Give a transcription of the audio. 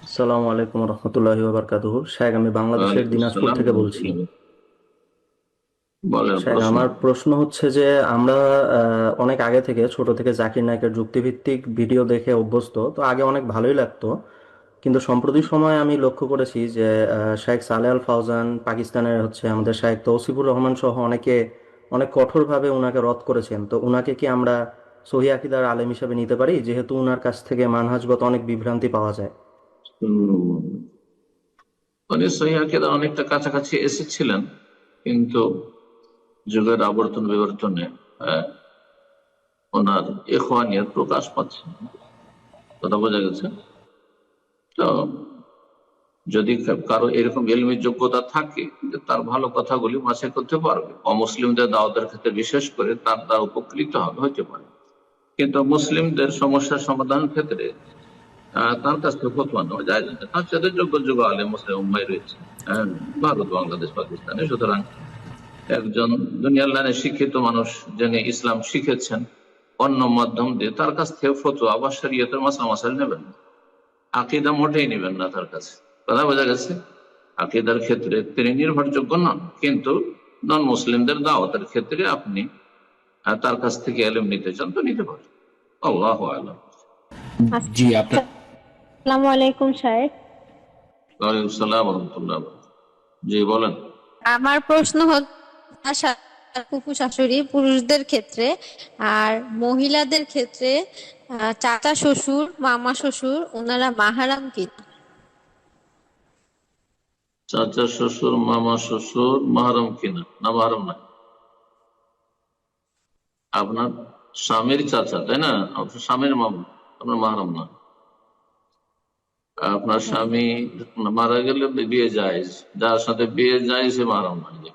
আসসালামু আলাইকুম রহমতুল্লাহি ওয়া বারাকাতুহু। শায়েখ, আমি বাংলাদেশের ওয়ালাইকুম দিনাজপুর আসসালাম থেকে বলছি। রহমতুল্লাহ। বলেন শায়েখ, প্রশ্ন। আমার প্রশ্ন হচ্ছে যে আমরা অনেক আগে থেকে, ছোট থেকে জাকির নায়কের যুক্তিভিত্তিক ভিডিও দেখে অভ্যস্ত, তো আগে অনেক ভালোই লাগতো। কিন্তু সম্প্রতি সময়ে আমি লক্ষ্য করেছি যে শায়েখ সালেহ আল ফাওজান, পাকিস্তানের আমাদের শায়েখ তৌসিফুর রহমান সহ অনেকে অনেক কঠোরভাবে উনাকে রদ করেছেন। তো উনাকে কি আমরা সহিহ আকীদার আলেম হিসেবে নিতে পারি, যেহেতু উনার কাছ থেকে মানহাজগত অনেক বিভ্রান্তি পাওয়া যায়? উনি সহিহ আকীদার অনেকটা কাছাকাছি এসেছিলেন, কিন্তু যুগের আবর্তন বিবর্তনে আহ, ওনার ইখওয়ানিয়ত প্রকাশ পাচ্ছে। কথা বোঝা গেছে? তো যদি কারো এরকম ইলমি যোগ্যতা থাকে যে তার ভালো কথাগুলি বাছাই করতে পারবে, অমুসলিমদের দাওয়াতের ক্ষেত্রে বিশেষ করে তার দ্বারা উপকৃত হবে, হতে পারে। কিন্তু মুসলিমদের সমস্যার সমাধানের ক্ষেত্রে তার কাছ থেকে ফতোয়া নেওয়া যায় না। তার সাথে যোগ্য যোগ্য আলেম মুসলিম উম্মাই রয়েছে, হ্যাঁ, ভারত, বাংলাদেশ, পাকিস্তানে। সুতরাং একজন দুনিয়ার লাইনে শিক্ষিত মানুষ, যিনি ইসলাম শিখেছেন অন্য মাধ্যম দিয়ে, তার কাছ থেকে ফতোয়া বা শরীয়তের মাসলা মাসাইল নেবেন না। আকীদা মোটেই নেবেন না তার কাছে। কথা বোঝা গেছে? আকীদার ক্ষেত্রে তিনি নির্ভরযোগ্য নন, কিন্তু নন মুসলিমদের দাওয়াতের ক্ষেত্রে আপনি তার কাছ থেকে এলেম নিতে চান তো নিতে পারেন। আল্লাহু আ'লাম। জি আপনার আসসালামু আলাইকুম সাহেব। ওয়ালাইকুম আসসালাম ওয়া রাহমাতুল্লাহ। জি বলেন। আমার প্রশ্ন হচ্ছে ফুফু শাশুড়ি পুরুষদের ক্ষেত্রে আর মহিলাদের ক্ষেত্রে চাচা শ্বশুর মামা শ্বশুর ওনারা মাহারাম কিনা? চাচা শ্বশুর মামা শ্বশুর মাহারাম কিনা? না, মাহারাম না। আপনার স্বামীর চাচা, তাই না? আপনার স্বামীর মামা, আপনার মাহারাম না। আপনার হ্যাঁ। স্বামী মারা গেলে বিয়ে যায়, যার সাথে বিয়ে যায় সে মাহারাম নয়।